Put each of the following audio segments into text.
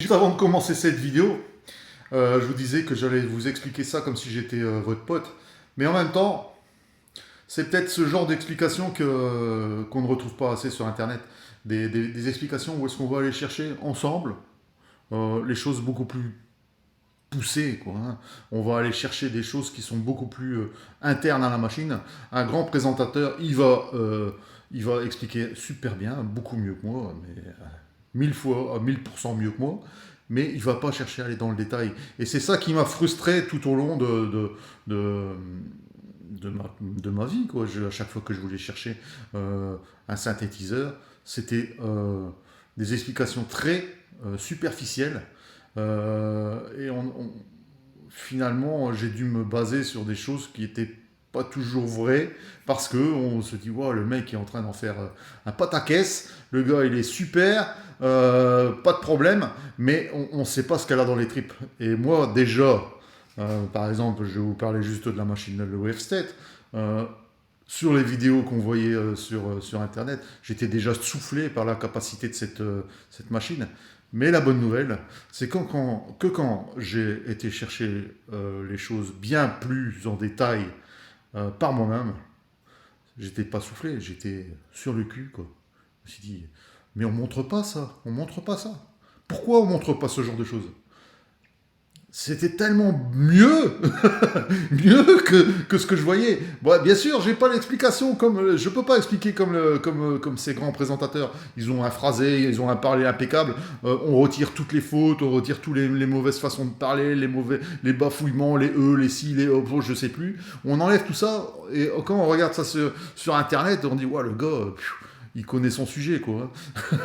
Juste avant de commencer cette vidéo, je vous disais que j'allais vous expliquer ça comme si j'étais votre pote. Mais en même temps, c'est peut-être ce genre d'explication qu'on ne retrouve pas assez sur Internet. Des explications où est-ce qu'on va aller chercher ensemble les choses beaucoup plus poussées, quoi, hein. On va aller chercher des choses qui sont beaucoup plus internes à la machine. Un grand présentateur, il va expliquer super bien, beaucoup mieux que moi, mais mille fois, à 1000% mieux que moi, mais il va pas chercher à aller dans le détail. Et c'est ça qui m'a frustré tout au long de, de ma vie, quoi. À chaque fois que je voulais chercher un synthétiseur, c'était des explications très superficielles. Finalement, j'ai dû me baser sur des choses qui étaient pas toujours vraies parce que on se dit wow, le mec est en train d'en faire un pataquès, le gars il est super, pas de problème, mais on sait pas ce qu'elle a dans les tripes. Et moi déjà, par exemple, je vais vous parler juste de la machine, le Wavestat. euh, sur les vidéos qu'on voyait sur Internet, j'étais déjà soufflé par la capacité de cette machine. Mais la bonne nouvelle, c'est que quand j'ai été chercher les choses bien plus en détail par moi-même, j'étais pas soufflé, j'étais sur le cul, quoi. Je me suis dit, mais on montre pas ça, on montre pas ça. Pourquoi on montre pas ce genre de choses? C'était tellement mieux, mieux que ce que je voyais. Bon, bien sûr, j'ai pas l'explication comme je peux pas expliquer comme ces grands présentateurs. Ils ont un phrasé, ils ont un parler impeccable. On retire toutes les fautes, on retire tous les mauvaises façons de parler, les bafouillements, les les si, les je sais plus. On enlève tout ça et quand on regarde ça sur Internet, on dit ouais le gars. Il connaît son sujet, quoi, hein.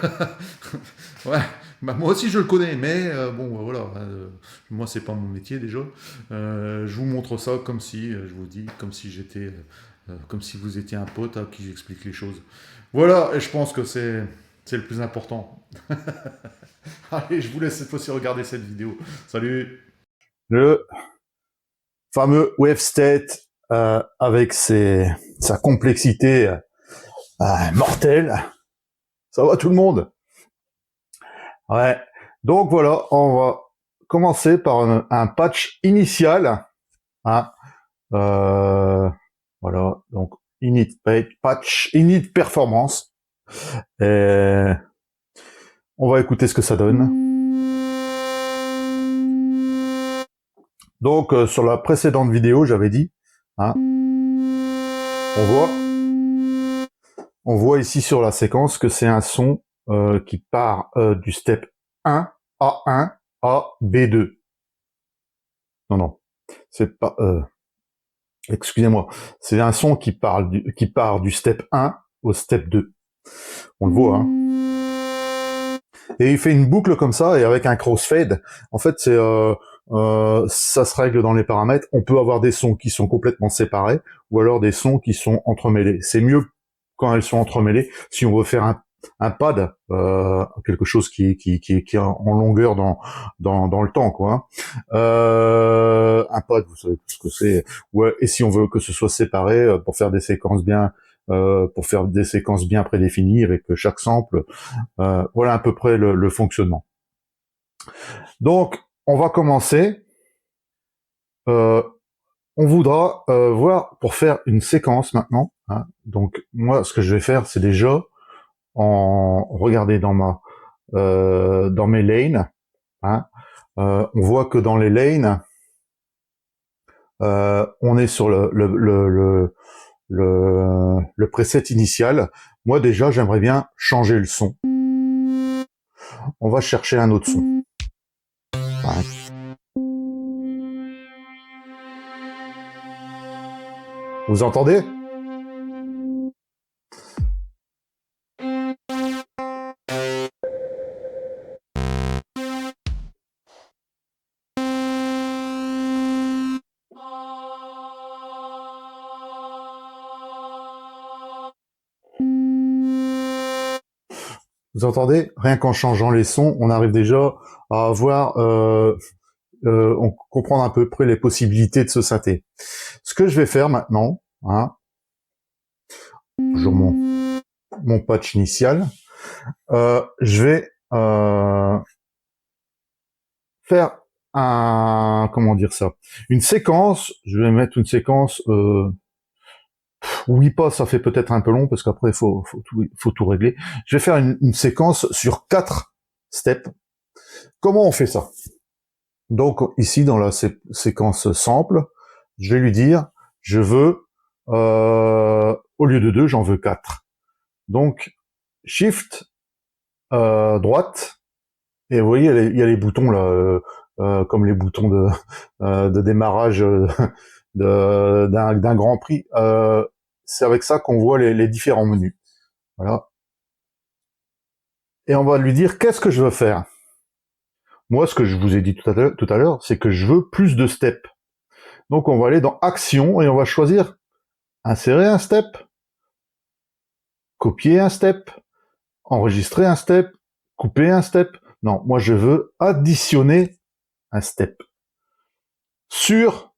Ouais, bah, moi aussi je le connais, mais bon, voilà, moi c'est pas mon métier déjà. Je vous montre ça comme si, je vous dis, comme si j'étais, comme si vous étiez un pote à qui j'explique les choses. Voilà, et je pense que c'est le plus important. Allez, je vous laisse cette fois-ci regarder cette vidéo. Salut. Le fameux Wavestat avec sa complexité mortelle. Ça va tout le monde? Ouais. Donc voilà, on va commencer par un patch initial. Hein. Euh, voilà, donc patch init performance. Et on va écouter ce que ça donne. Donc sur la précédente vidéo, j'avais dit, hein, on voit On voit ici sur la séquence que c'est un son qui part du step 1, A1 à B2. Non, non, c'est pas... excusez-moi. C'est un son qui part du step 1 au step 2. On le voit, hein. Et il fait une boucle comme ça, et avec un crossfade, en fait, ça se règle dans les paramètres. On peut avoir des sons qui sont complètement séparés, ou alors des sons qui sont entremêlés. C'est mieux quand elles sont entremêlées. Si on veut faire un pad, quelque chose qui est en longueur dans le temps, quoi. Un pad, vous savez tout ce que c'est. Ouais. Et si on veut que ce soit séparé pour faire des séquences bien prédéfinies avec chaque sample, voilà à peu près le fonctionnement. Donc, on va commencer. Euh, on voudra voir pour faire une séquence maintenant. Hein. Donc, moi, ce que je vais faire, c'est déjà regarder dans mes lanes. Hein. On voit que dans les lanes, on est sur le preset initial. Moi, déjà, j'aimerais bien changer le son. On va chercher un autre son. Ouais. Vous entendez? Vous entendez? Rien qu'en changeant les sons, on arrive déjà à avoir, on comprend à peu près les possibilités de ce synthé. Ce que je vais faire maintenant, hein, toujours mon patch initial, je vais faire comment dire ça, une séquence. Je vais mettre une séquence 8 pas, ça fait peut-être un peu long parce qu'après faut tout régler. Je vais faire une séquence sur 4 steps. Comment on fait ça? Donc ici dans la séquence sample, je vais lui dire je veux au lieu de 2, j'en veux 4. Donc Shift droite, et vous voyez il y a les boutons là comme les boutons de démarrage d'un Grand Prix. C'est avec ça qu'on voit les différents menus. Voilà. Et on va lui dire qu'est-ce que je veux faire. Moi, ce que je vous ai dit tout à l'heure, c'est que je veux plus de steps. Donc on va aller dans Action et on va choisir insérer un step, copier un step, enregistrer un step, couper un step. Non, moi je veux additionner un step sur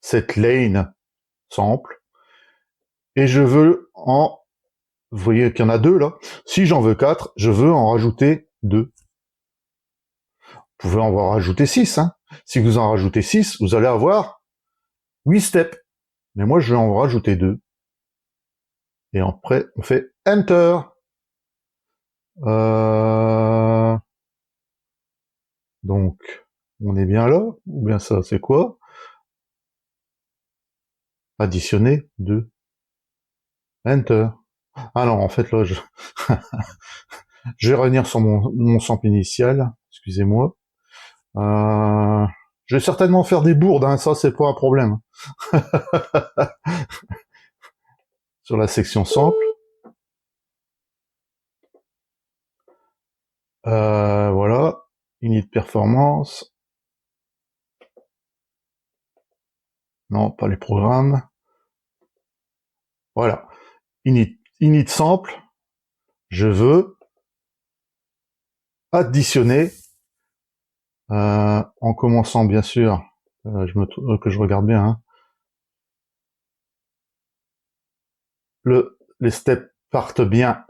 cette lane sample, et je veux vous voyez qu'il y en a 2 là. Si j'en veux 4, je veux en rajouter 2. Vous pouvez en rajouter 6. Hein. Si vous en rajoutez 6, vous allez avoir 8 steps. Mais moi, je vais en rajouter 2. Et après, on fait Enter. Donc, on est bien là. Ou bien ça, c'est quoi? Additionner 2. Enter. Ah non, en fait, là, je vais revenir sur mon sample initial. Excusez-moi. Je vais certainement faire des bourdes, hein, ça, c'est pas un problème. Sur la section sample. Voilà. Init performance. Non, pas les programmes. Voilà. Init sample. Je veux additionner, en commençant bien sûr, que je regarde bien, hein. Les steps partent bien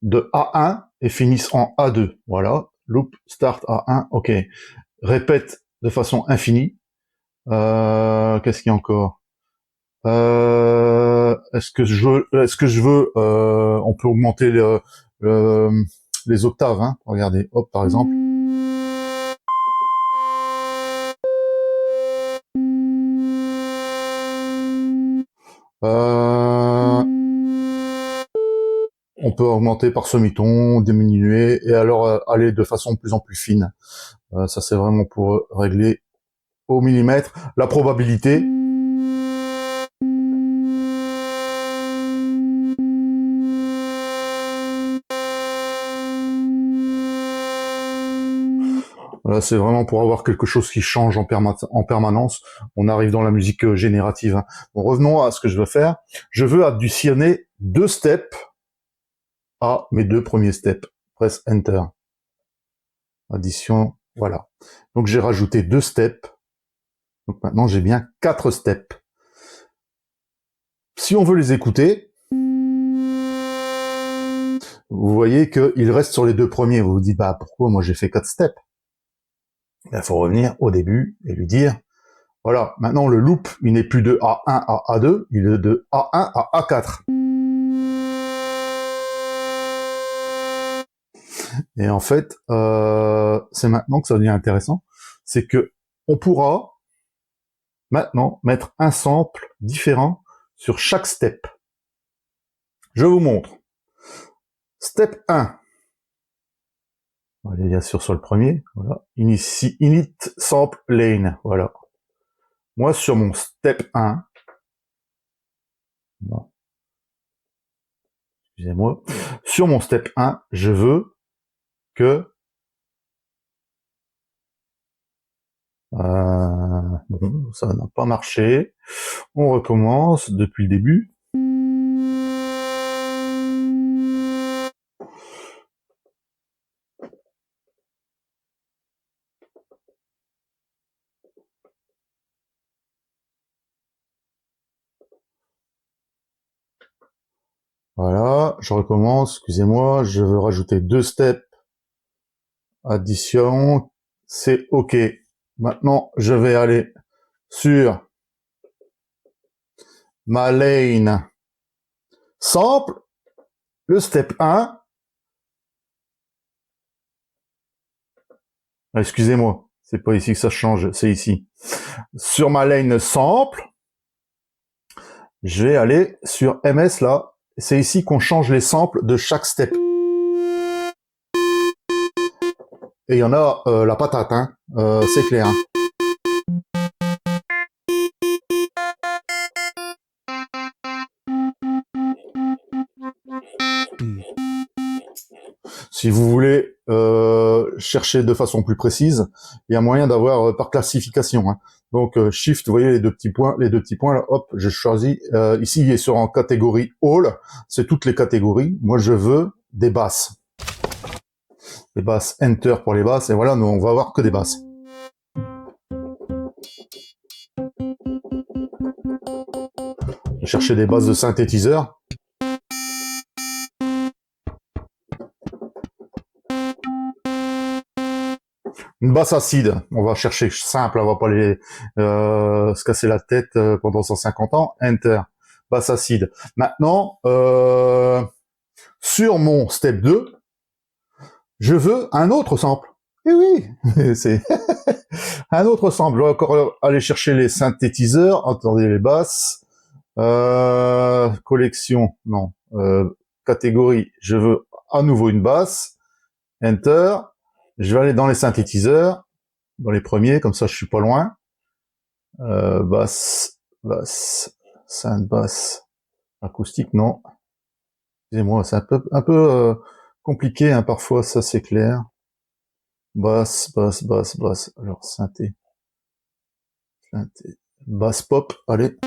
de A1 et finissent en A2. Voilà. Loop start A1. Ok. Répète de façon infinie. Qu'est-ce qu'il y a encore? Est-ce que je veux, on peut augmenter les octaves, hein. Regardez, hop, par exemple. On peut augmenter par semi-ton, diminuer, et alors aller de façon de plus en plus fine. Ça, c'est vraiment pour régler au millimètre la probabilité. Là, c'est vraiment pour avoir quelque chose qui change en permanence. On arrive dans la musique générative. Hein. Bon, revenons à ce que je veux faire. Je veux additionner 2 steps à mes 2 premiers steps. Presse Enter. Addition, voilà. Donc j'ai rajouté 2 steps. Donc maintenant j'ai bien 4 steps. Si on veut les écouter, vous voyez qu'il reste sur les 2 premiers. Vous vous dites, bah pourquoi moi j'ai fait 4 steps? Il faut revenir au début et lui dire, voilà, maintenant le loop, il n'est plus de A1 à A2, il est de A1 à A4. Et en fait, c'est maintenant que ça devient intéressant, c'est que on pourra maintenant mettre un sample différent sur chaque step. Je vous montre. Step 1. On va aller bien sûr sur le premier. Voilà. Init sample lane. Voilà. Moi, sur mon step 1, bon, excusez-moi, sur mon step 1, je veux que bon, ça n'a pas marché. On recommence depuis le début. Voilà, je recommence, excusez-moi, je veux rajouter 2 steps. Addition, c'est OK. Maintenant, je vais aller sur ma lane sample, le step 1. Excusez-moi, c'est pas ici que ça change, c'est ici. Sur ma lane sample, je vais aller sur MS là. C'est ici qu'on change les samples de chaque step. Et il y en a la patate, hein. C'est clair. Hein. Si vous voulez chercher de façon plus précise, il y a moyen d'avoir par classification. Hein. Donc Shift, vous voyez les deux petits points là, hop, je choisis. Ici, il est sur en catégorie All, c'est toutes les catégories. Moi, je veux des basses. Les basses, Enter pour les basses, et voilà, nous, on va avoir que des basses. Je vais chercher des basses de synthétiseurs. Une basse acide, on va chercher simple, on va pas les se casser la tête pendant 150 ans. Enter, basse acide. Maintenant, sur mon step 2, je veux un autre sample. Et oui, c'est un autre sample. Je vais encore aller chercher les synthétiseurs. Attendez, les basses. Collection, non. Catégorie, je veux à nouveau une basse. Enter. Je vais aller dans les synthétiseurs, dans les premiers, comme ça je suis pas loin. Basse, synth basse, acoustique, non. Excusez-moi, c'est un peu compliqué, hein, parfois, ça c'est clair. Basse. Alors synthé, basse pop, allez.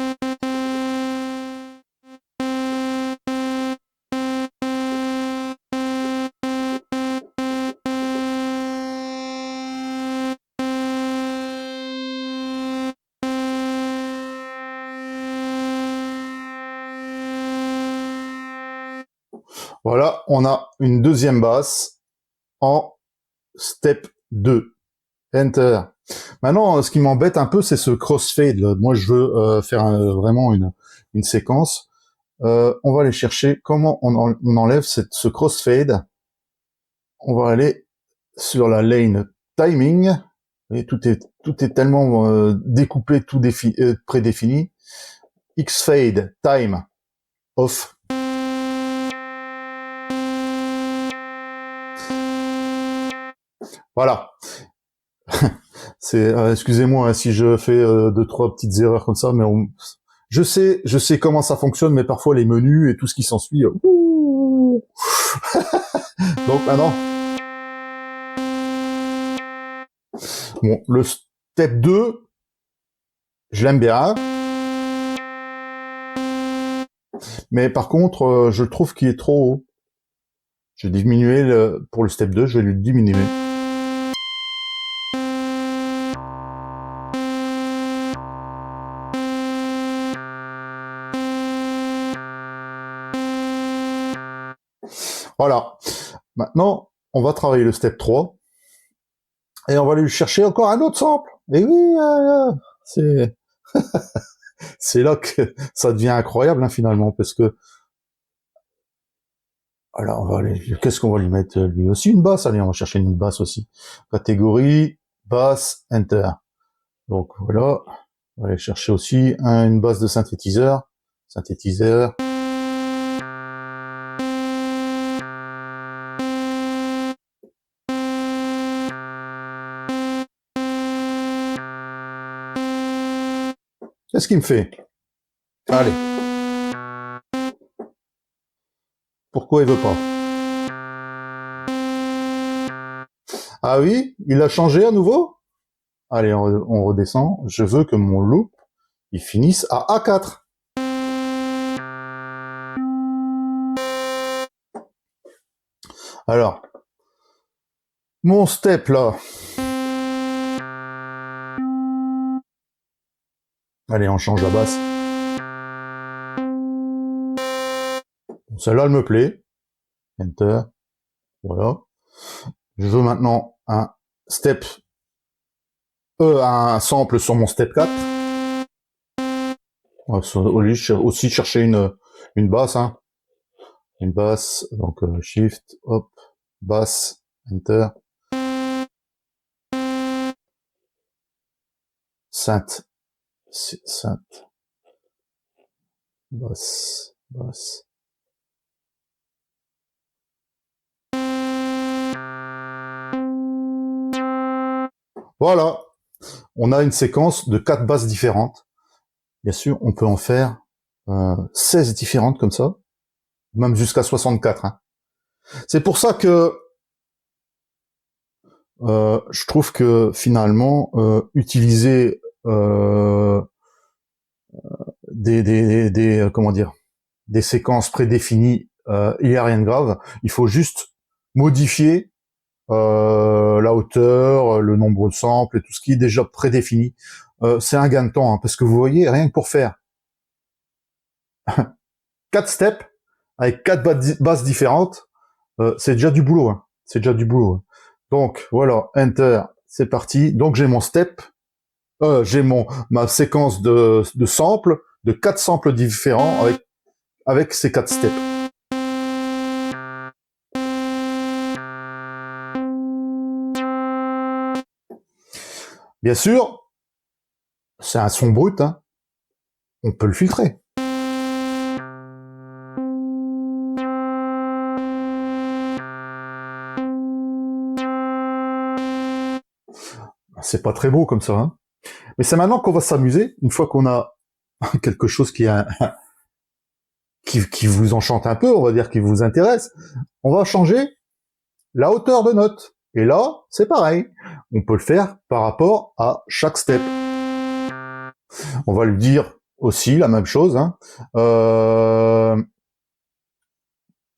Voilà, on a une deuxième basse en step 2. Enter. Maintenant, ce qui m'embête un peu, c'est ce crossfade. Moi, je veux faire vraiment une séquence. On va aller chercher comment on enlève ce crossfade. On va aller sur la lane timing. Et tout est tellement découpé, tout prédéfini. Xfade time off. Voilà. C'est excusez-moi hein, si je fais deux trois petites erreurs comme ça, mais je sais comment ça fonctionne, mais parfois les menus et tout ce qui s'ensuit. Donc maintenant, bon, le step 2, je l'aime bien, mais par contre, je trouve qu'il est trop haut. Je vais diminuer pour le step 2, je vais lui diminuer. Voilà. Maintenant, on va travailler le step 3. Et on va lui chercher encore un autre sample. Et oui, c'est c'est là que ça devient incroyable hein, finalement, parce que alors on va aller, qu'est-ce qu'on va lui mettre lui aussi une basse. Allez, on va chercher une basse aussi. Catégorie basse, enter. Donc voilà, on va aller chercher aussi une basse de synthétiseur. Qu'est-ce qu'il me fait? Allez. Pourquoi il veut pas? Ah oui, il a changé à nouveau? Allez, on redescend. Je veux que mon loop, il finisse à A4. Alors, mon step là. Allez, on change la basse. Celle-là, elle me plaît. Enter. Voilà. Je veux maintenant un step un sample sur mon step 4. On va aussi chercher une basse, hein. Une basse, donc Shift, hop, basse, Enter. Synth, synth, basse, basse. Voilà, on a une séquence de 4 basses différentes. Bien sûr, on peut en faire 16 différentes comme ça, même jusqu'à 64. Hein. C'est pour ça que je trouve que finalement, utiliser comment dire, des séquences prédéfinies, il n'y a rien de grave. Il faut juste modifier la hauteur, le nombre de samples et tout ce qui est déjà prédéfini. C'est un gain de temps, hein, parce que vous voyez, rien que pour faire 4 steps avec 4 basses différentes, c'est déjà du boulot. Hein. C'est déjà du boulot. Hein. Donc voilà, Enter, c'est parti. Donc j'ai mon step, j'ai ma séquence de samples, de 4 samples différents avec ces 4 steps. Bien sûr, c'est un son brut, hein. On peut le filtrer. C'est pas très beau comme ça, hein. Mais c'est maintenant qu'on va s'amuser, une fois qu'on a quelque chose qui vous enchante un peu, on va dire, qui vous intéresse, on va changer la hauteur de note. Et là, c'est pareil. On peut le faire par rapport à chaque step. On va lui dire aussi la même chose. Hein.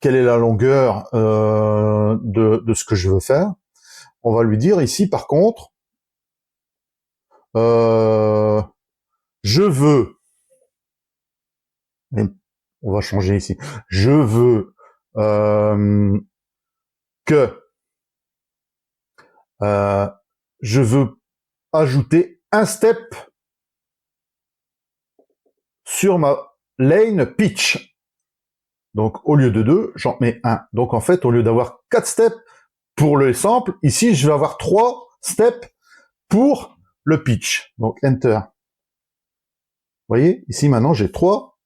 Quelle est la longueur de ce que je veux faire? On va lui dire ici, par contre, je veux, on va changer ici, je veux je veux ajouter un step sur ma lane pitch. Donc au lieu de 2, j'en mets 1. Donc en fait, au lieu d'avoir 4 steps pour le sample, ici je vais avoir 3 steps pour le pitch. Donc Enter. Vous voyez, ici maintenant j'ai 3.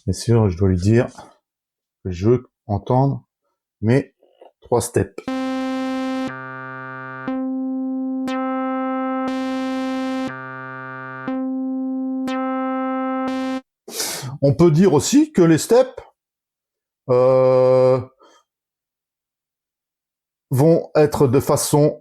Bien sûr, je dois lui dire que je veux entendre mes 3 steps. On peut dire aussi que les steps vont être de façon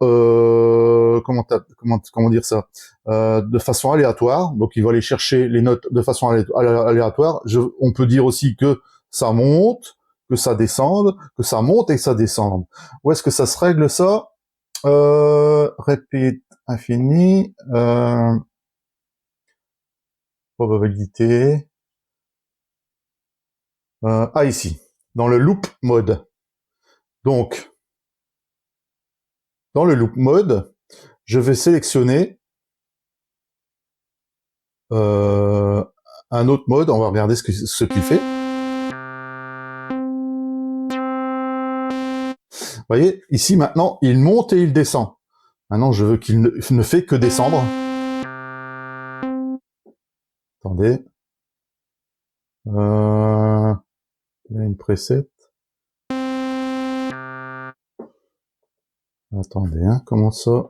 comment dire ça, de façon aléatoire. Donc il va aller chercher les notes de façon aléatoire. On peut dire aussi que ça monte, que ça descende, que ça monte et que ça descende. Où est-ce que ça se règle ça? Repeat infini, probabilité. Ici, dans le loop mode. Donc, dans le loop mode, je vais sélectionner un autre mode. On va regarder ce qu'il fait. Vous voyez, ici maintenant, il monte et il descend. Maintenant, je veux qu'il ne fait que descendre. Attendez. Il y a une preset. Attendez, hein, comment ça?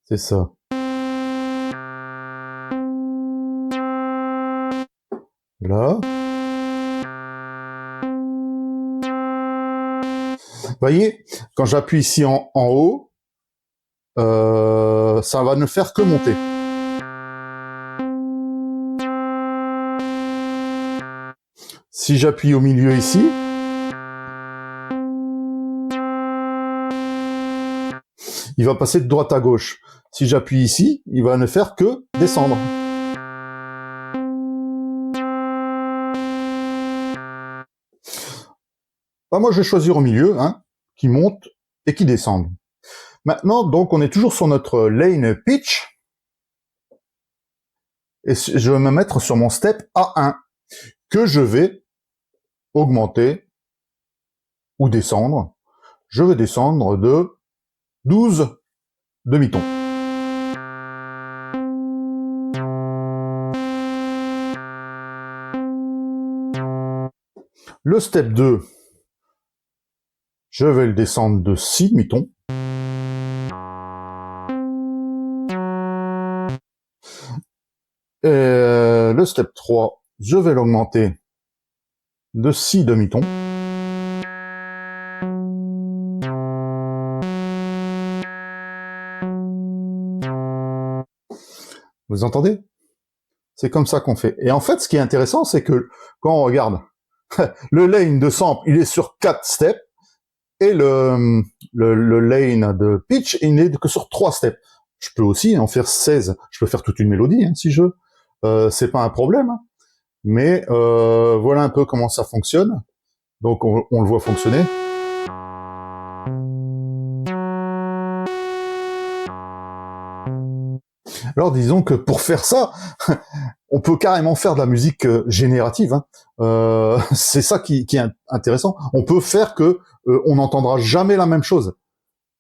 C'est ça. Là. Vous voyez, quand j'appuie ici en haut, ça va ne faire que monter. Si j'appuie au milieu ici, il va passer de droite à gauche. Si j'appuie ici, il va ne faire que descendre. Bah, moi, je vais choisir au milieu, hein, qui monte et qui descend. Maintenant, donc, on est toujours sur notre lane pitch. Et je vais me mettre sur mon step A1, que je vais augmenter ou descendre. Je vais descendre de 12 demi-tons. Le step 2, je vais le descendre de 6 demi-tons. Et le step 3, je vais l'augmenter de 6 demi-tons. Vous entendez? C'est comme ça qu'on fait. Et en fait, ce qui est intéressant, c'est que quand on regarde, le lane de sample, il est sur 4 steps, et le lane de pitch, il n'est que sur 3 steps. Je peux aussi en faire 16. Je peux faire toute une mélodie, hein, si je veux. C'est pas un problème. Hein. Mais voilà un peu comment ça fonctionne. Donc on le voit fonctionner. Alors disons que pour faire ça, on peut carrément faire de la musique générative. Hein. C'est ça qui est intéressant. On peut faire que on n'entendra jamais la même chose.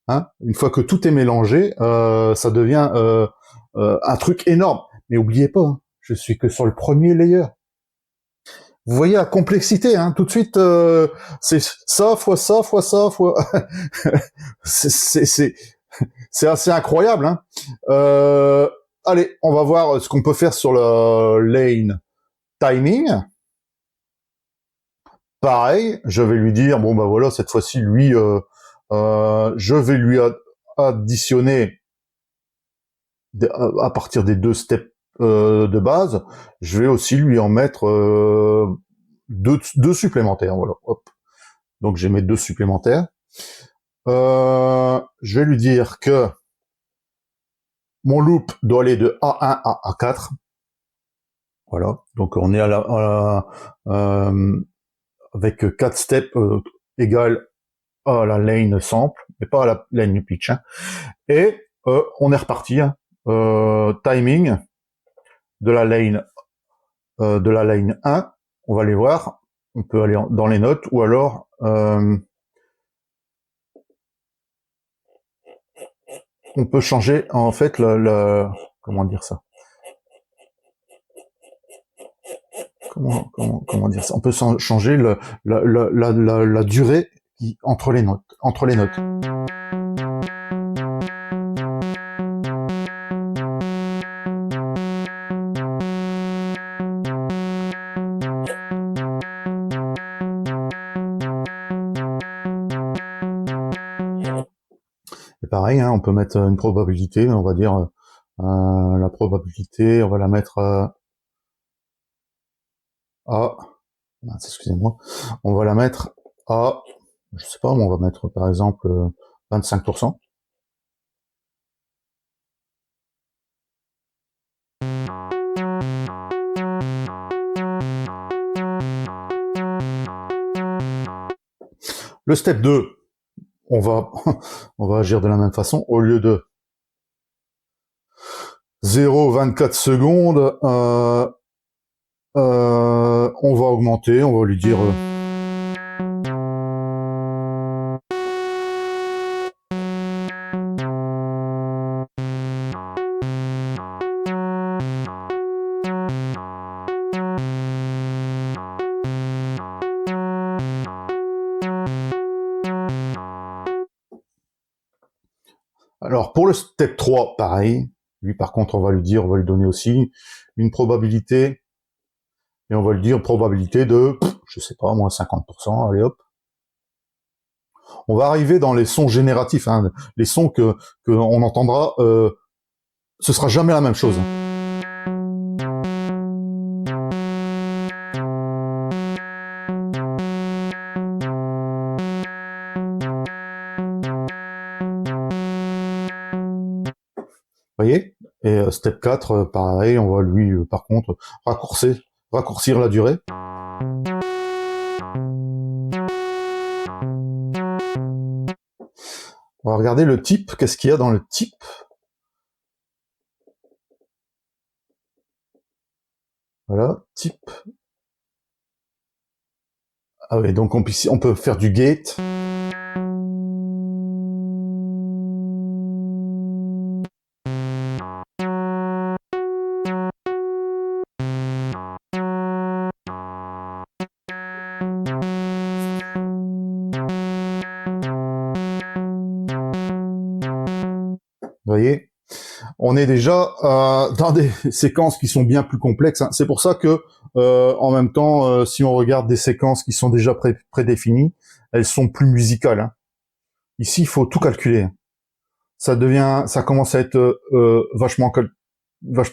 Hein. Une fois que tout est mélangé, ça devient un truc énorme. Mais oubliez pas, hein, je suis que sur le premier layer. Vous voyez la complexité, hein, tout de suite, c'est ça, fois ça, fois ça, fois... c'est assez incroyable. Hein. Allez, on va voir ce qu'on peut faire sur le lane timing. Pareil, je vais lui dire, bon bah voilà, cette fois-ci, lui, je vais lui additionner à partir des 2 steps de base, je vais aussi lui en mettre deux supplémentaires. Voilà. Hop. Donc je vais mettre 2 supplémentaires. Je vais lui dire que mon loop doit aller de A1 à A4. Voilà. Donc on est avec 4 steps égales à la lane sample, mais pas à la lane pitch. Hein. Et on est reparti. Hein. Timing de la lane 1, on va aller voir, on peut aller dans les notes, ou alors on peut changer en fait comment dire ça, comment dire ça, on peut changer la durée entre les notes. Et pareil, hein, on peut mettre une probabilité, on va dire la probabilité, on va la mettre à, excusez-moi, on va la mettre à, je sais pas, on va mettre par exemple 25%. Le step 2, on va agir de la même façon. Au lieu de 0,24 secondes, on va augmenter, on va lui dire... Alors, pour le step 3, pareil. Lui, par contre, on va lui donner aussi une probabilité. Et on va lui dire probabilité de, je sais pas, moins 50%. Allez, hop. On va arriver dans les sons génératifs, hein, les sons que on entendra. Ce sera jamais la même chose. Voyez. Et step 4, pareil, on va lui, par contre, raccourcir la durée. On va regarder le type. Qu'est-ce qu'il y a dans le type? Voilà, type. Ah oui, donc on peut faire du gate. Vous voyez, on est déjà dans des séquences qui sont bien plus complexes. Hein. C'est pour ça que, en même temps, si on regarde des séquences qui sont déjà prédéfinies, elles sont plus musicales. Hein. Ici, il faut tout calculer. Ça commence à être vachement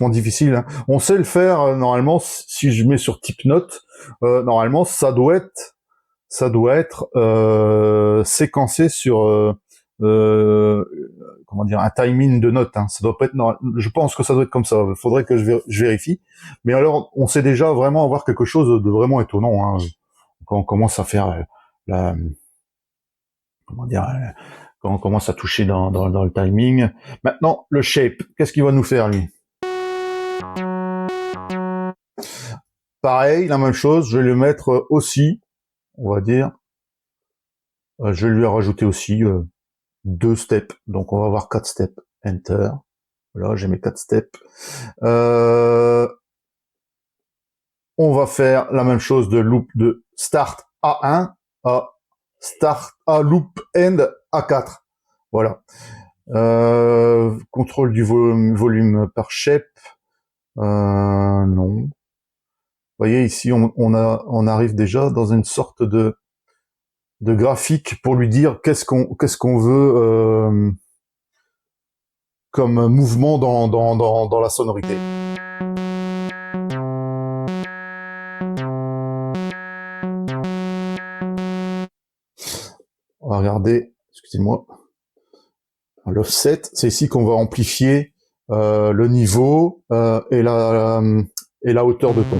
difficile. Hein. On sait le faire normalement. Si je mets sur type note, normalement, ça doit être séquencé sur euh, comment dire, un timing de notes. Hein. Ça doit pas être je pense que ça doit être comme ça. Il faudrait que je vérifie. Mais alors, on sait déjà vraiment avoir quelque chose de vraiment étonnant. Hein. Quand on commence à faire la, comment dire, quand on commence à toucher dans le timing. Maintenant, le shape. Qu'est-ce qu'il va nous faire, lui? Pareil, la même chose. Je vais le mettre aussi, on va dire. Je vais lui rajouter aussi 2 steps. Donc, on va avoir 4 steps. Enter. Voilà, j'ai mes 4 steps. On va faire la même chose de loop de start A1 à start à loop end A4. Voilà. Contrôle du volume par shape. Non. Vous voyez ici, on arrive déjà dans une sorte de graphique pour lui dire qu'est-ce qu'on veut comme mouvement dans la sonorité. On va regarder, excusez-moi, l'offset, c'est ici qu'on va amplifier le niveau et la hauteur de ton.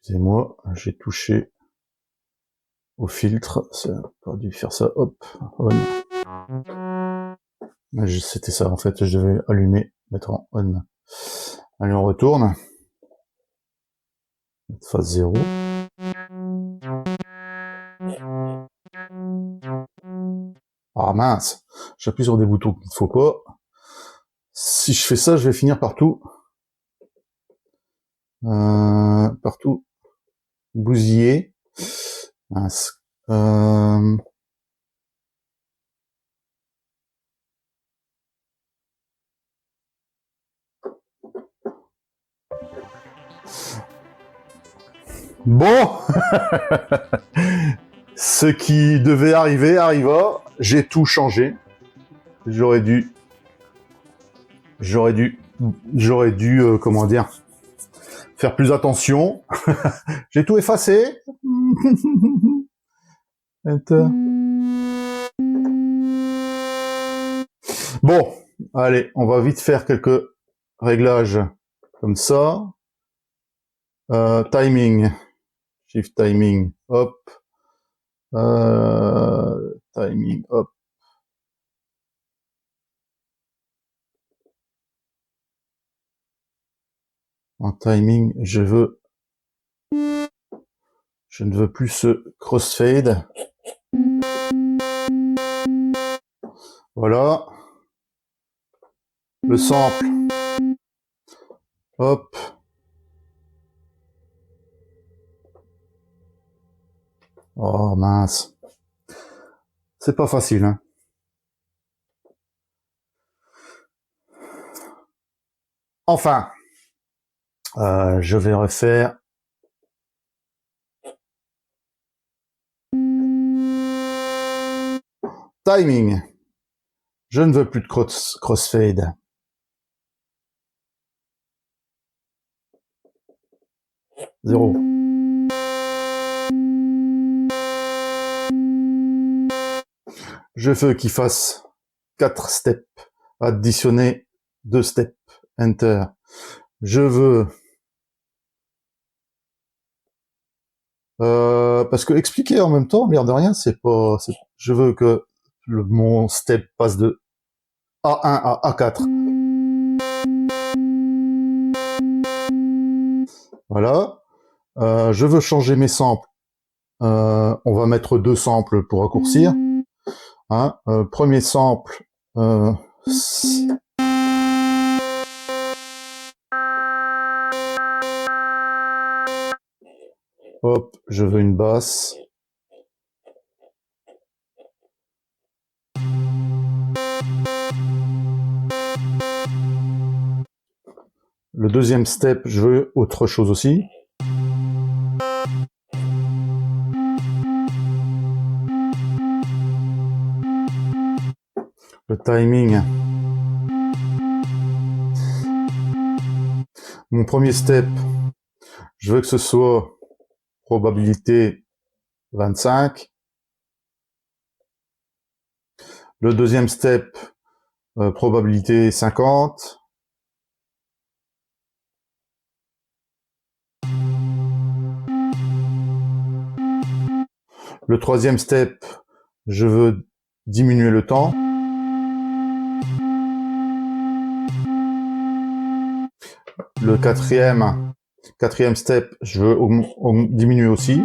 Excusez-moi, j'ai touché au filtre, ça pas dû faire ça, hop, on. C'était ça, en fait, je devais allumer, mettre en on. Allez, on retourne. Phase 0. Ah mince, j'appuie sur des boutons qu'il ne faut pas. Si je fais ça, je vais finir partout bousillé. Mince. Bon, ce qui devait arriver arriva. J'ai tout changé. J'aurais dû, comment dire, faire plus attention. J'ai tout effacé. Enter. Bon, allez, on va vite faire quelques réglages comme ça. Timing, shift timing, hop. Timing, hop. En timing, je ne veux plus ce crossfade. Voilà. Le sample. Hop. Oh mince. C'est pas facile, hein. Enfin. Je vais refaire. Timing. Je ne veux plus de crossfade. Zéro. Je veux qu'il fasse 4 steps. Additionner 2 steps. Enter. Je veux... parce que expliquer en même temps, merde de rien, c'est pas... Je veux que mon step passe de A1 à A4. Voilà. Je veux changer mes samples. On va mettre 2 samples pour raccourcir. Hein, premier sample. Hop, je veux une basse. Le deuxième step, je veux autre chose aussi. Le timing. Mon premier step, je veux que ce soit probabilité 25. Le deuxième step, probabilité 50. Le troisième step, je veux diminuer le temps. Le quatrième step, je veux diminuer aussi.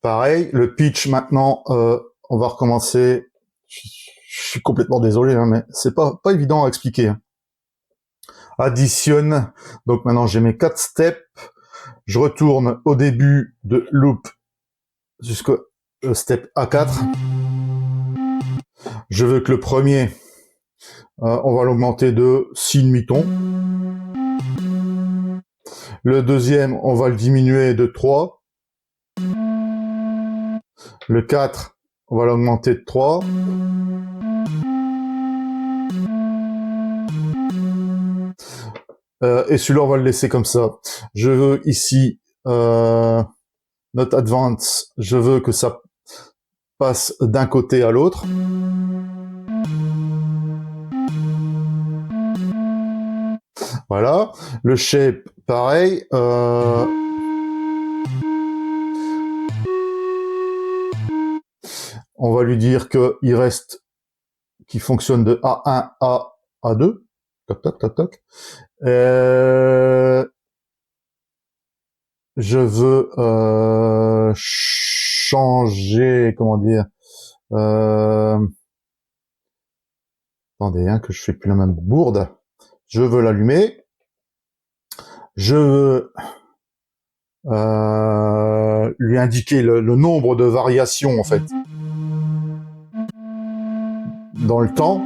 Pareil, le pitch maintenant, on va recommencer. Je suis complètement désolé, hein, mais c'est pas évident à expliquer. Hein. Additionne. Donc maintenant j'ai mes 4 steps. Je retourne au début de loop jusqu'au step A4. Je veux que le premier, on va l'augmenter de 6 demi-tons. Le deuxième, on va le diminuer de 3. Le 4, on va l'augmenter de 3. Et celui-là, on va le laisser comme ça. Je veux ici, Note Advance, je veux que ça passe d'un côté à l'autre. Voilà. Le shape, pareil. On va lui dire qu'il reste, qu'il fonctionne de A1 à A2. Toc, toc, toc, toc. Je veux changer, comment dire, attendez, hein, que je fais plus la même bourde. Je veux l'allumer. Je veux lui indiquer le nombre de variations, en fait, dans le temps.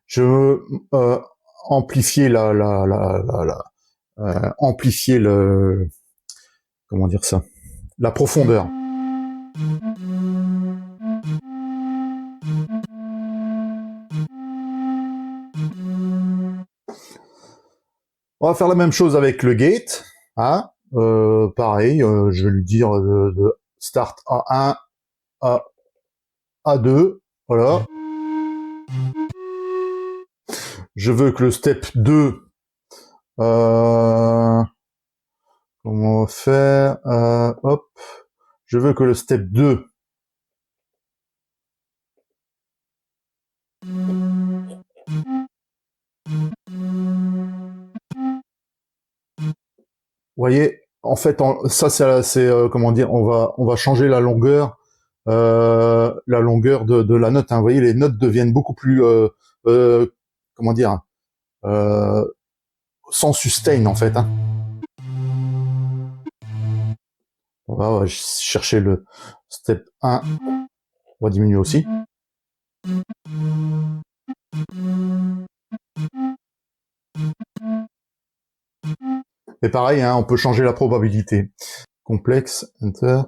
Je veux amplifier amplifier le, comment dire ça, la profondeur. On va faire la même chose avec le gate. Hein. Pareil, je vais lui dire de start A1 à A2. Voilà. Je veux que le step 2, comment on va faire, hop, je veux que le step 2 vous voyez, en fait, ça c'est comment dire, on va changer la longueur de la note. Hein. Vous voyez, les notes deviennent beaucoup plus, comment dire, sans sustain en fait. Hein. On va chercher le step 1, on va diminuer aussi. Et pareil, hein, on peut changer la probabilité. Complexe, enter.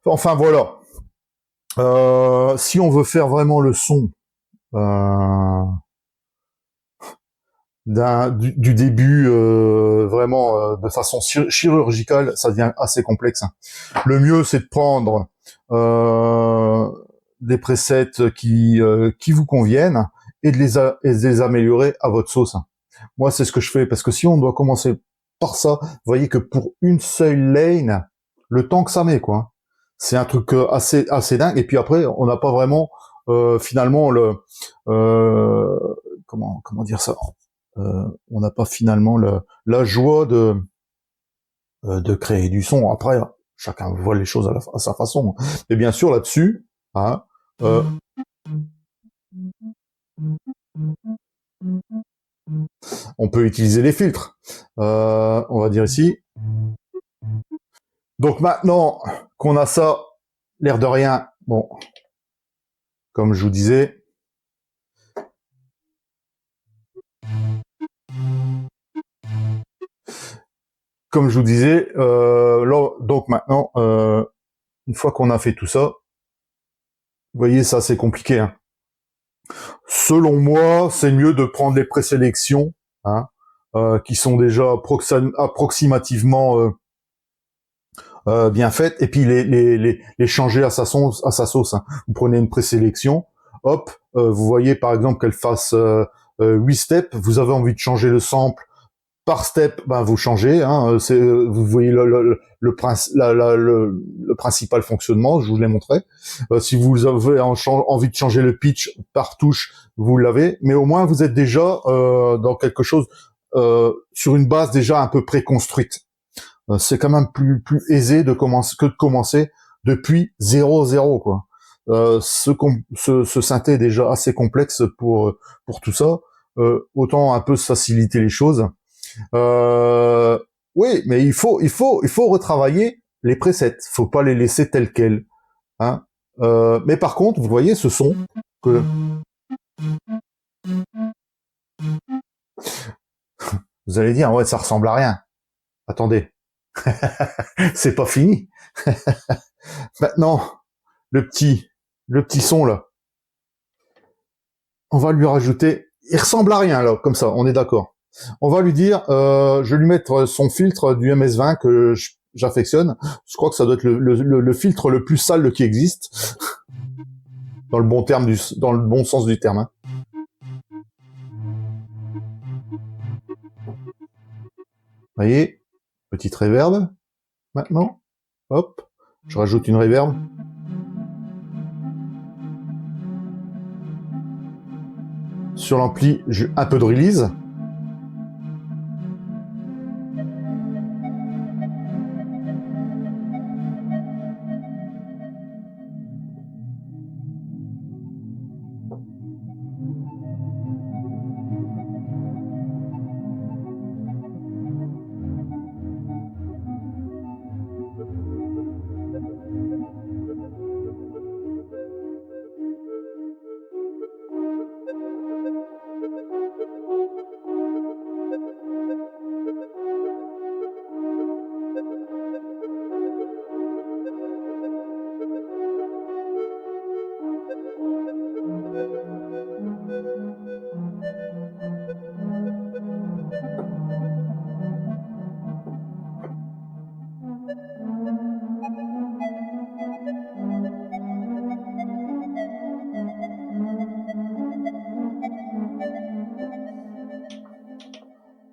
Enfin voilà. Si on veut faire vraiment le son du début, vraiment de façon chirurgicale, ça devient assez complexe. Le mieux, c'est de prendre des presets qui vous conviennent et et de les améliorer à votre sauce. Moi, c'est ce que je fais, parce que si on doit commencer par ça, vous voyez que pour une seule lane, le temps que ça met, quoi. C'est un truc assez dingue. Et puis après, on n'a pas vraiment finalement comment dire ça. On n'a pas finalement la joie de créer du son. Après, chacun voit les choses à sa façon. Et bien sûr, là-dessus, hein, on peut utiliser les filtres. On va dire ici. Donc maintenant qu'on a ça, l'air de rien, bon, comme je vous disais, là, donc maintenant, une fois qu'on a fait tout ça, vous voyez, ça c'est compliqué. Hein. Selon moi, c'est mieux de prendre les présélections, hein, qui sont déjà approximativement bien faites, et puis les changer à sa sauce. Hein. Vous prenez une présélection, hop, vous voyez par exemple qu'elle fasse 8 steps, vous avez envie de changer le sample par step, ben vous changez. Hein, vous voyez le principal fonctionnement, je vous l'ai montré. Si vous avez envie de changer le pitch par touche, vous l'avez. Mais au moins, vous êtes déjà dans quelque chose sur une base déjà un peu préconstruite. C'est quand même plus aisé de commencer depuis 0 quoi. Ce synthé est déjà assez complexe pour tout ça. Autant un peu se faciliter les choses. Oui, mais il faut retravailler les presets. Faut pas les laisser tels quels. Hein. Mais par contre, vous voyez ce son que vous allez dire, ouais, ça ressemble à rien. Attendez, c'est pas fini. Maintenant, le petit son là, on va lui rajouter. Il ressemble à rien là, comme ça, on est d'accord. On va lui dire, je vais lui mettre son filtre du MS20 que j'affectionne. Je crois que ça doit être le filtre le plus sale qui existe, dans le bon sens du terme. Hein. Vous voyez, petite reverb. Maintenant, hop, je rajoute une reverb. Sur l'ampli, un peu de release.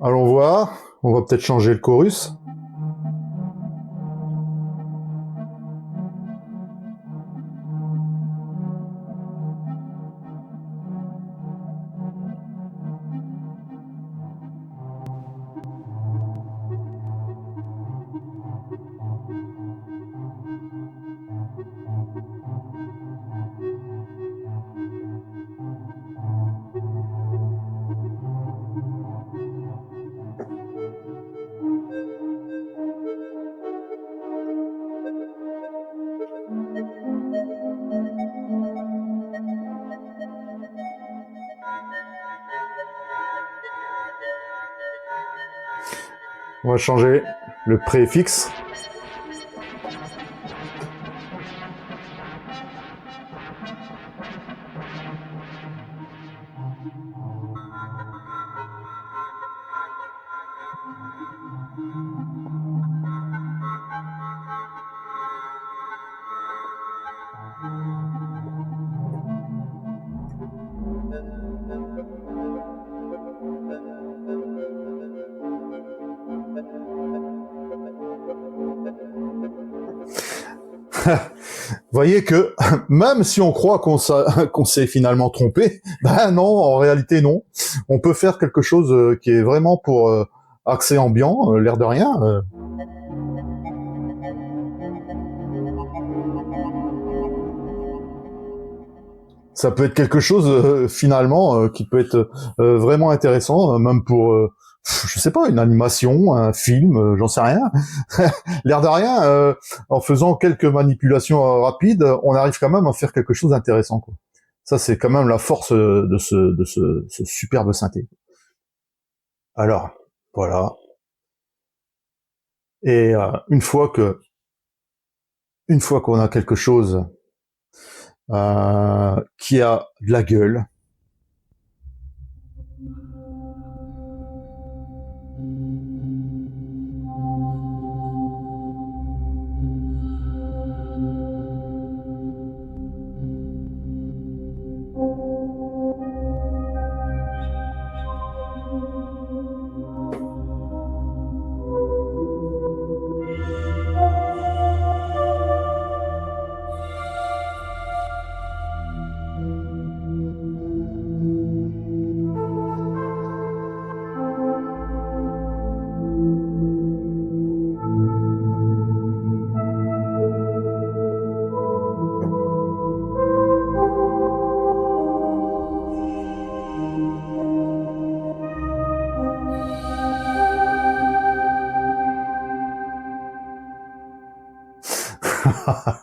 Allons voir, on va peut-être changer le chorus. On va changer le préfixe. Voyez que même si on croit qu'on s'est finalement trompé, ben non, en réalité non. On peut faire quelque chose qui est vraiment pour accès ambiant, l'air de rien. Ça peut être quelque chose finalement qui peut être vraiment intéressant, même pour je sais pas, une animation, un film, j'en sais rien. L'air de rien, en faisant quelques manipulations rapides, on arrive quand même à faire quelque chose d'intéressant, quoi. Ça, c'est quand même la force de ce superbe synthé. Alors, voilà. Et une fois qu'on a quelque chose qui a de la gueule,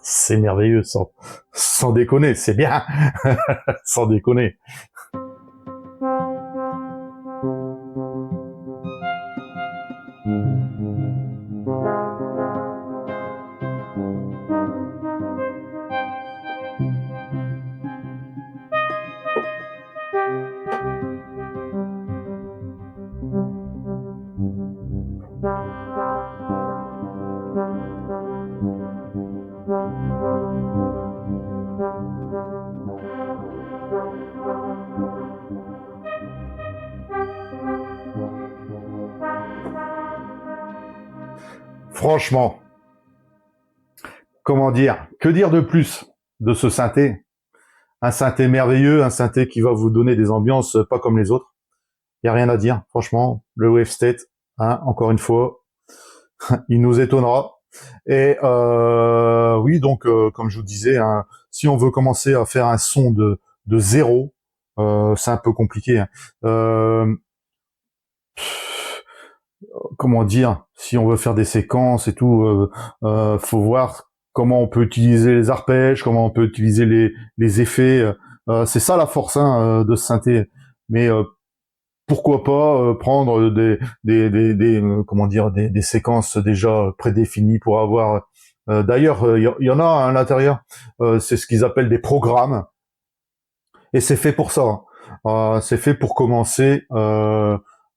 c'est merveilleux, sans déconner, c'est bien, sans déconner. Franchement, comment dire, que dire de plus de ce synthé? Un synthé merveilleux, un synthé qui va vous donner des ambiances pas comme les autres. Il n'y a rien à dire, franchement. Le Wave State, hein, encore une fois, il nous étonnera. Et oui, donc comme je vous disais, hein, si on veut commencer à faire un son de zéro, c'est un peu compliqué. Hein. Comment dire, si on veut faire des séquences et tout, faut voir comment on peut utiliser les arpèges, comment on peut utiliser les effets. C'est ça la force hein, de ce synthé. Mais pourquoi pas prendre comment dire des séquences déjà prédéfinies pour avoir. D'ailleurs, il y en a à l'intérieur. C'est ce qu'ils appellent des programmes. Et c'est fait pour ça. C'est fait pour commencer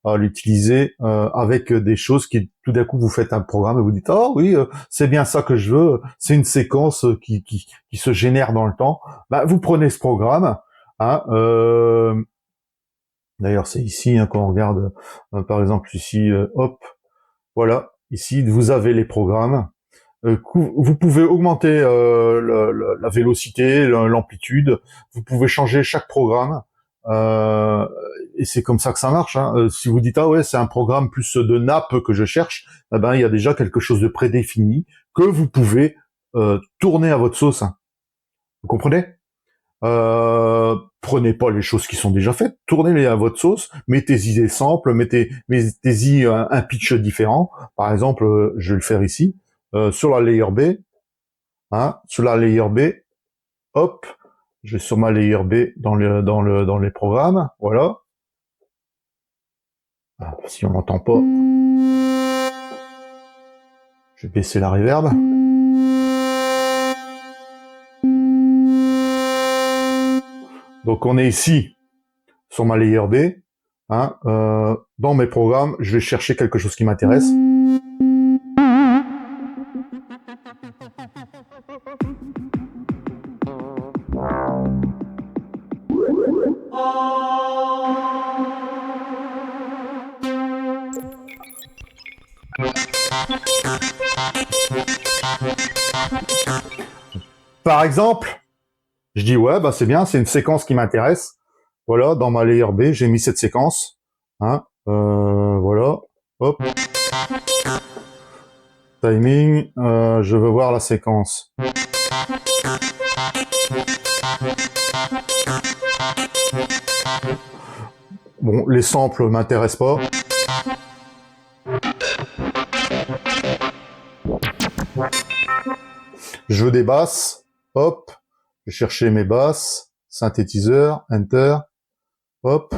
à l'utiliser avec des choses qui, tout d'un coup, vous faites un programme et vous dites ah oui, c'est bien ça que je veux. C'est une séquence qui se génère dans le temps. Bah, vous prenez ce programme. Hein, d'ailleurs, c'est ici hein, quand on regarde, par exemple ici, hop, voilà. Ici, vous avez les programmes. Vous pouvez augmenter la vélocité, l'amplitude. Vous pouvez changer chaque programme. Et c'est comme ça que ça marche. Hein. Si vous dites ah ouais c'est un programme plus de nappe que je cherche, eh ben il y a déjà quelque chose de prédéfini que vous pouvez tourner à votre sauce. Hein. Vous comprenez? Prenez pas les choses qui sont déjà faites, tournez-les à votre sauce, mettez-y des samples, mettez-y un pitch différent. Par exemple, je vais le faire ici. Sur la layer B, hein, sur la layer B, hop, je vais sur ma layer B dans les programmes, voilà. Ah, si on n'entend pas. Je vais baisser la reverb. Donc on est ici sur ma layer B. Hein, dans mes programmes, je vais chercher quelque chose qui m'intéresse. Par exemple, je dis ouais, bah c'est bien, c'est une séquence qui m'intéresse. Voilà, dans ma layer B, j'ai mis cette séquence. Hein, voilà, hop. Timing, je veux voir la séquence. Bon, les samples m'intéressent pas. Je veux des basses, hop, je vais chercher mes basses, synthétiseur, enter, hop.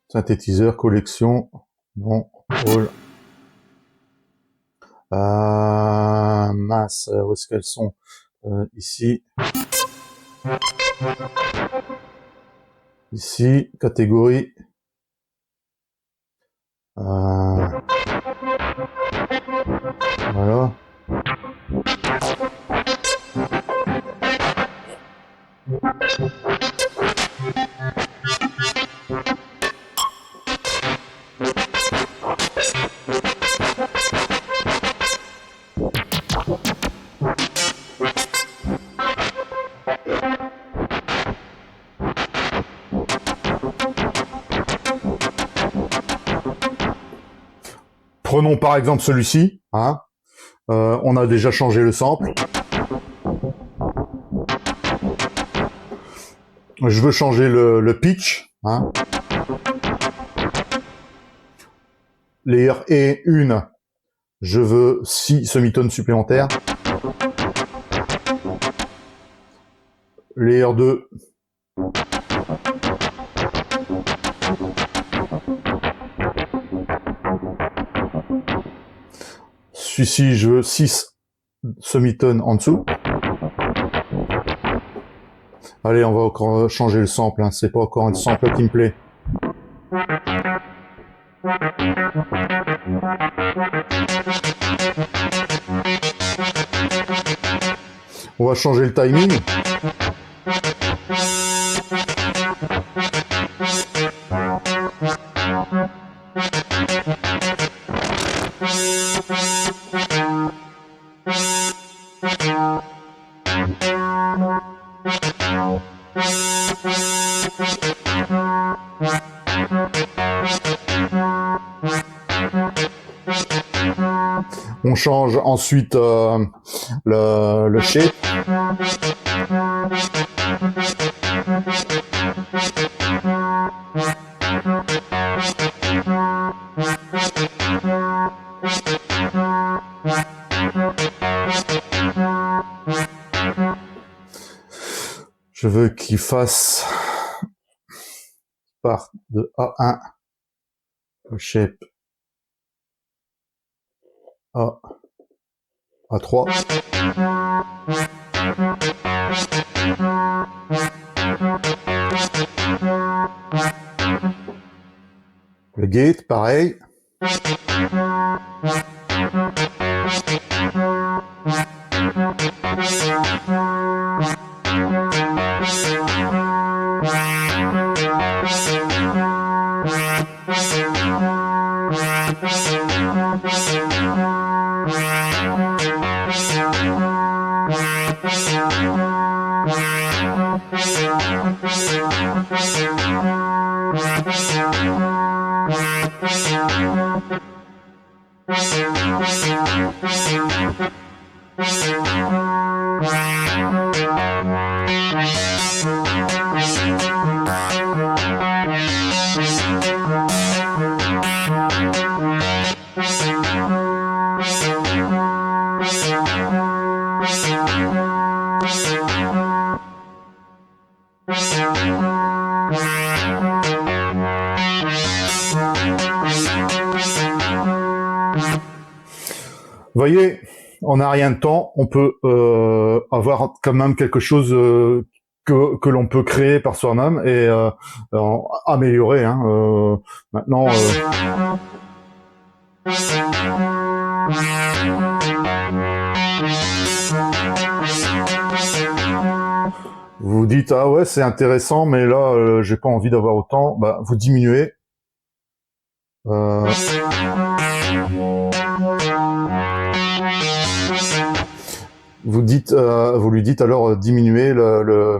Synthétiseur, collection, bon, all. Mince, où est-ce qu'elles sont? Ici. Ici, catégorie. Voilà. Prenons par exemple celui-ci. Hein. On a déjà changé le sample. Je veux changer le pitch. Hein. Layer E1, je veux 6 semitones supplémentaires. Layer 2. Celui-ci, je veux 6 semitones en dessous. Allez, on va encore changer le sample, hein. C'est pas encore un sample qui me plaît. On va changer le timing. On change ensuite le shape. Je veux qu'il fasse part de A1, le shape A3. Le gate, pareil. voyez, on n'a rien de temps, on peut avoir quand même quelque chose que l'on peut créer par soi-même et améliorer. Hein, maintenant, vous vous dites ah ouais c'est intéressant, mais là j'ai pas envie d'avoir autant. Bah vous diminuez. Vous dites, vous lui dites alors diminuer la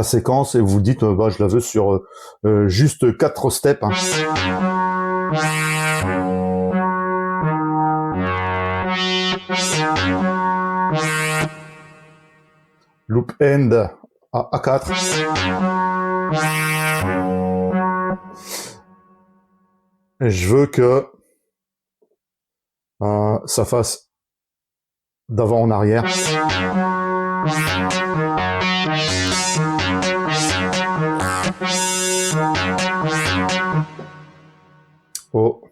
séquence et vous dites bah je la veux sur juste 4 steps. Hein. Loop end à A4. Et je veux que ça fasse d'avant en arrière. Oh.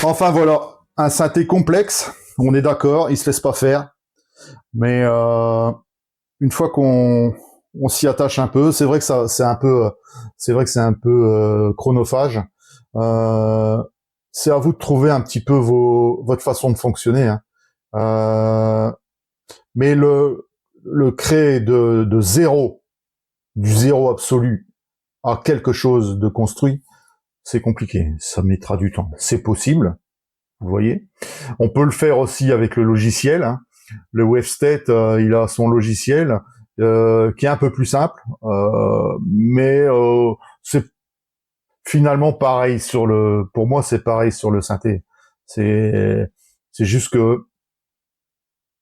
Enfin voilà, un synthé complexe, on est d'accord, il se laisse pas faire. Mais une fois qu'on s'y attache un peu, c'est vrai que c'est un peu chronophage. C'est à vous de trouver un petit peu votre façon de fonctionner. Hein. Mais le créer de zéro, du zéro absolu à quelque chose de construit, c'est compliqué. Ça mettra du temps. C'est possible, vous voyez. On peut le faire aussi avec le logiciel. Hein. Le Wavestate, il a son logiciel qui est un peu plus simple, mais c'est finalement pareil pour moi c'est pareil sur le synthé. C'est juste que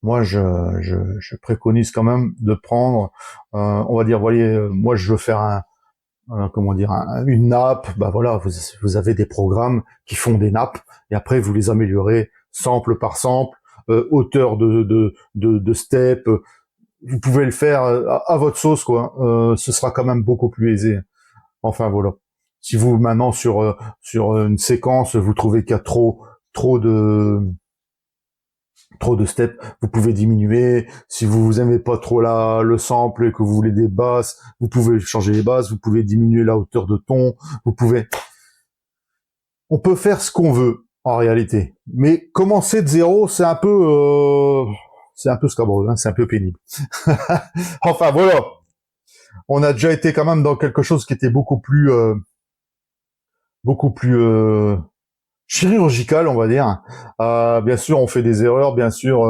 moi je préconise quand même de prendre, on va dire, voyez, moi je veux faire une nappe, bah voilà, vous avez des programmes qui font des nappes et après vous les améliorez sample par sample, hauteur de step, vous pouvez le faire à votre sauce quoi. Ce sera quand même beaucoup plus aisé. Enfin voilà. Si vous maintenant sur une séquence vous trouvez qu'il y a trop de steps, vous pouvez diminuer. Si vous aimez pas trop le sample et que vous voulez des basses, vous pouvez changer les basses, vous pouvez diminuer la hauteur de ton, on peut faire ce qu'on veut en réalité. Mais commencer de zéro, c'est un peu scabreux, hein, c'est un peu pénible. Enfin voilà. On a déjà été quand même dans quelque chose qui était beaucoup plus chirurgical, on va dire. Bien sûr, on fait des erreurs, bien sûr,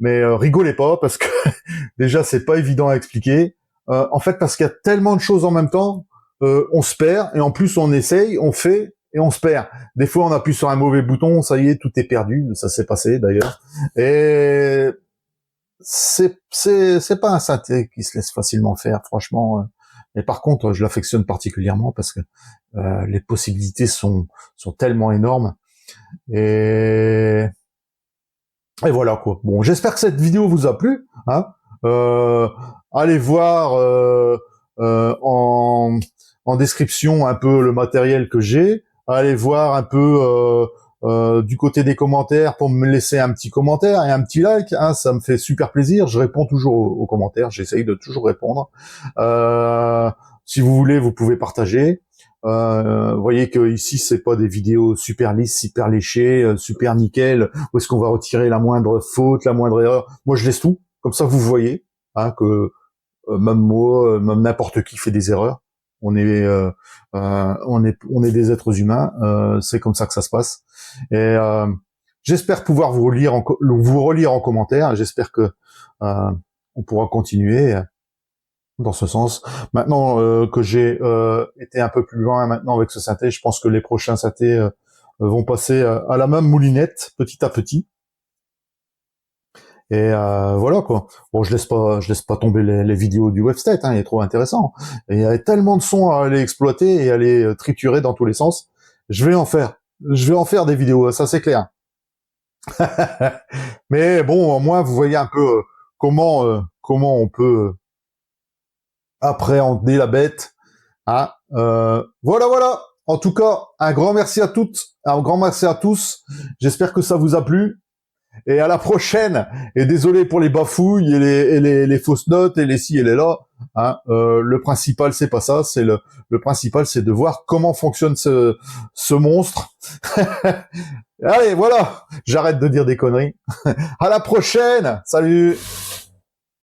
mais rigolez pas parce que déjà c'est pas évident à expliquer. En fait, parce qu'il y a tellement de choses en même temps, on se perd et en plus on essaye, on fait et on se perd. Des fois, on appuie sur un mauvais bouton, ça y est, tout est perdu. Ça s'est passé d'ailleurs. Et c'est pas un synthé qui se laisse facilement faire, franchement. Mais par contre, je l'affectionne particulièrement parce que les possibilités sont tellement énormes. Et voilà quoi. Bon, j'espère que cette vidéo vous a plu. Hein. Allez voir en description un peu le matériel que j'ai. Allez voir un peu du côté des commentaires pour me laisser un petit commentaire et un petit like. Hein, ça me fait super plaisir. Je réponds toujours aux commentaires. J'essaye de toujours répondre. Si vous voulez, vous pouvez partager. Vous voyez que ici c'est pas des vidéos super lisses, super léchées, super nickel, où est-ce qu'on va retirer la moindre faute, la moindre erreur. Moi je laisse tout, comme ça vous voyez hein, que même moi, même n'importe qui fait des erreurs. On est des êtres humains, c'est comme ça que ça se passe. Et j'espère pouvoir vous relire en commentaire. J'espère que on pourra continuer dans ce sens. Maintenant que j'ai été un peu plus loin maintenant avec ce synthé, je pense que les prochains synthés vont passer à la même moulinette petit à petit. Et voilà quoi. Bon, je laisse pas tomber les vidéos du Wavestate, hein, il est trop intéressant. Et il y a tellement de sons à aller exploiter et à aller triturer dans tous les sens. Je vais en faire des vidéos, ça c'est clair. Mais bon, au moins vous voyez un peu comment on peut appréhender la bête. Hein. Voilà. En tout cas, un grand merci à toutes, un grand merci à tous. J'espère que ça vous a plu. Et à la prochaine. Et désolé pour les bafouilles et les fausses notes et les ci et les là. Hein, le principal, c'est pas ça. C'est le principal, c'est de voir comment fonctionne ce monstre. Allez, voilà. J'arrête de dire des conneries. À la prochaine. Salut.